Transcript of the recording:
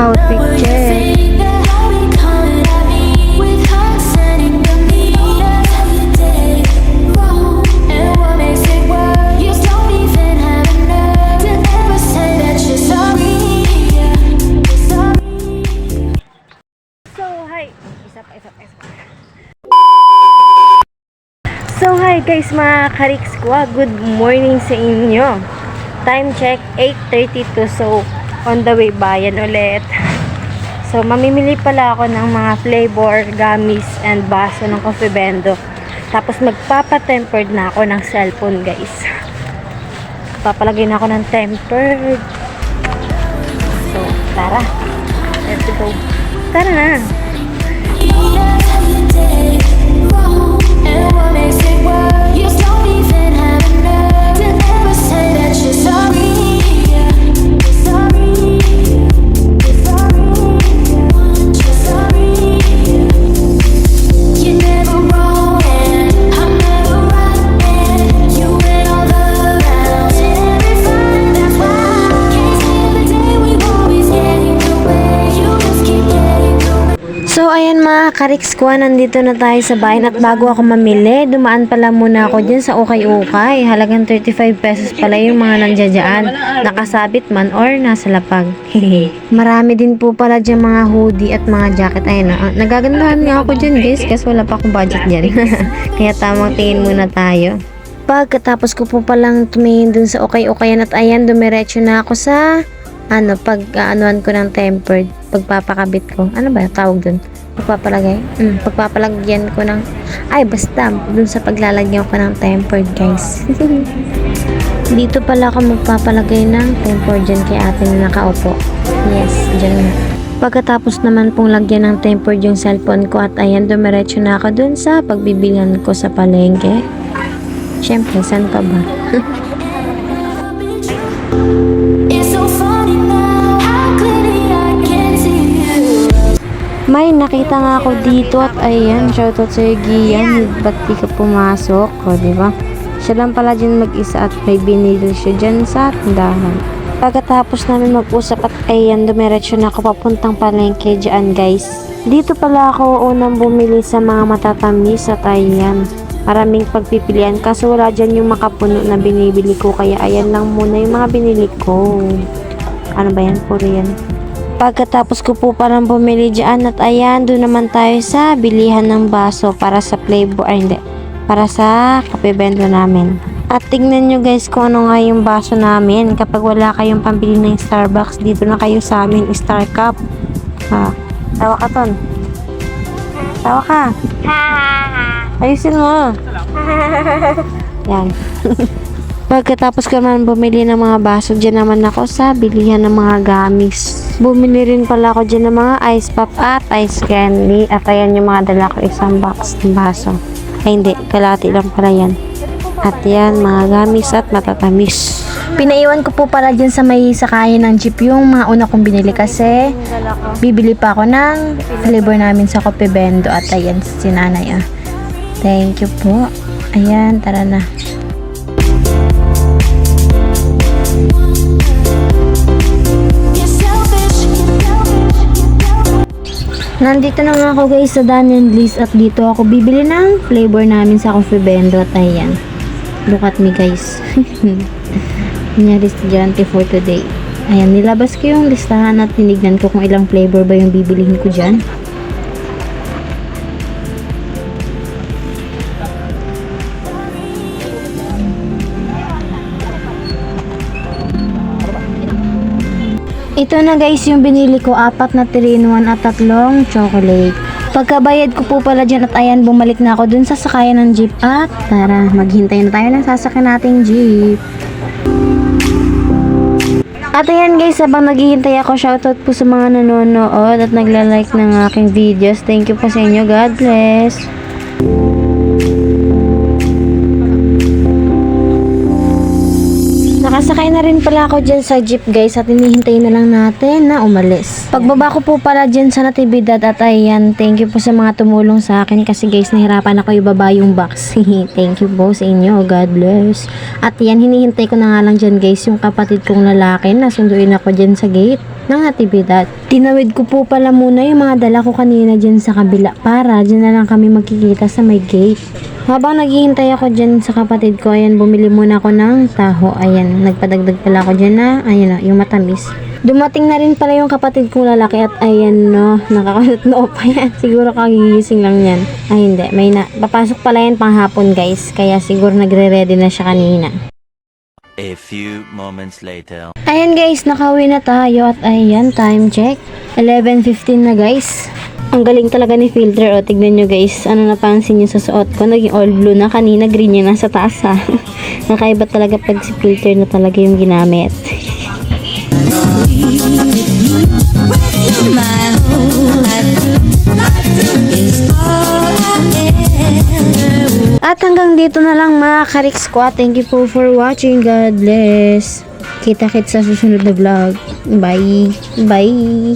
outfit check. So hi guys mga ka-Rick Squad, good morning sa inyo. Time check 8:32, so on the way bayan ulit. So mamimili pala ako ng mga flavor, gummies and baso ng Coffee Bendo. Tapos magpapa-tempered na ako ng cellphone guys. Papalagay na ako ng tempered. So tara, let's go. Tara na. So ayan mga ka-Rick Squad, nandito na tayo sa bayan at bago ako mamili, dumaan pala muna ako dyan sa ukay-ukay. Halagang 35 pesos pala yung mga nandiyadyaan, nakasabit man or nasa lapag. Marami din po pala dyan mga hoodie at mga jacket. Ayan na, nagagandahan nga ako dyan guys kasi wala pa akong budget dyan. Kaya tamang tingin muna tayo. Pagkatapos ko po palang tumingin dun sa ukay-ukayan at ayan, dumiretso na ako sa pag-anuan ko ng tempered, pagpapakabit ko. Ano ba tawag dun? Pagpapalagay? Pagpapalagyan ko ng, basta, dun sa paglalagyan ko ng tempered, guys. Dito pala ako magpapalagay ng tempered dyan kay ate na nakaupo. Yes, dyan na. Pagkatapos naman pong lagyan ng tempered yung cellphone ko at ayan, dumiretso na ako dun sa pagbibilan ko sa palengke. Syempre, saan pa ba? May nakita nga ako dito at ayan, shoutout sa Gian, ba't di ka pumasok? O, diba? Siya lang pala dyan mag-isa at may binili siya dyan sa tindahan. Pagkatapos namin mag-usap at ayan, dumiretso na ako papuntang palengke dyan guys. Dito pala ako unang bumili sa mga matatamis at ayan, maraming pagpipilian kaso wala dyan yung makapuno na binibili ko kaya ayan lang muna yung mga binili ko. Ano ba yan? Puro yan. Pagkatapos ko po parang bumili dyan at ayan, doon naman tayo sa bilihan ng baso para sa flavor, para sa Coffee Bendo namin. At tignan nyo guys kung ano nga yung baso namin. Kapag wala kayong pambili ng Starbucks, dito na kayo sa amin, Star Cup. Tawa ka ton. Tawa ka. Ayusin mo. Yan. Pagkatapos ko naman bumili ng mga baso, dyan naman ako sa bilihan ng mga gamis. Bumili rin pala ako dyan ng mga ice pop at ice candy. At ayan yung mga dala ko, isang box ng baso. Ay hindi, kalahati lang pala yan. At yan, mga gamis at matatamis. Pinaiwan ko po pala dyan sa may sakayan ng jeep yung mga una kong binili kasi bibili pa ako ng flavor namin sa Coffee Bendo. At ayan, si nanay. Thank you po. Ayan, tara na. Nandito na nga ako guys sa Dan and Bliss at dito ako bibili ng flavor namin sa Coffee Bendo at ayan. Look at me guys. Nangyari estudyante for today. Ayan, nilabas ko yung listahan at tinignan ko kung ilang flavor ba yung bibilihin ko dyan. Ito na guys yung binili ko, 4 na 3-in-1 at 3 chocolate. Pagkabayad ko po pala dyan at ayan, bumalik na ako dun sa sakayan ng jeep at tara, maghintay na tayo ng sasakyan nating jeep. At ayan guys, habang naghihintay ako, shoutout po sa mga nanonood at nagla-like ng aking videos. Thank you po sa inyo. God bless. Nakasakay na rin pala ako dyan sa jeep guys at hinihintay na lang natin na umalis. Pagbaba ko po pala dyan sa natibidad at ayan, thank you po sa mga tumulong sa akin kasi guys, nahirapan ako ibaba yung box. Thank you po sa inyo. God bless. At yan, hinihintay ko na nga lang dyan guys, yung kapatid kong lalaki na sunduin ako dyan sa gate ng natibidad. Tinawid ko po pala muna yung mga dala ko kanina dyan sa kabila para dyan na lang kami magkikita sa may gate. Habang naghihintay ako dyan sa kapatid ko, ayan, bumili muna ako ng taho. Ayan, nagpadagdag pala ako dyan na, ayan na, yung matamis. Dumating na rin pala yung kapatid kong lalaki at ayan no, nakakunot noo pa yan. Siguro kagigising lang yan. Ay hindi, may na, papasok pala yan panghapon guys. Kaya siguro nagre-ready na siya kanina. A few moments later. Ayan guys, nakauwi na tayo at ayan, time check. 11:15 na guys. Ang galing talaga ni filter. O, tignan nyo guys. Ano napansin nyo sa suot ko? Naging all blue na. Kanina green yun nasa taas ha. Nakaiba talaga pag si filter na talaga yung ginamit. At hanggang dito na lang mga ka-Riks ko. Thank you po for watching. God bless. Kita-kits sa susunod na vlog. Bye. Bye.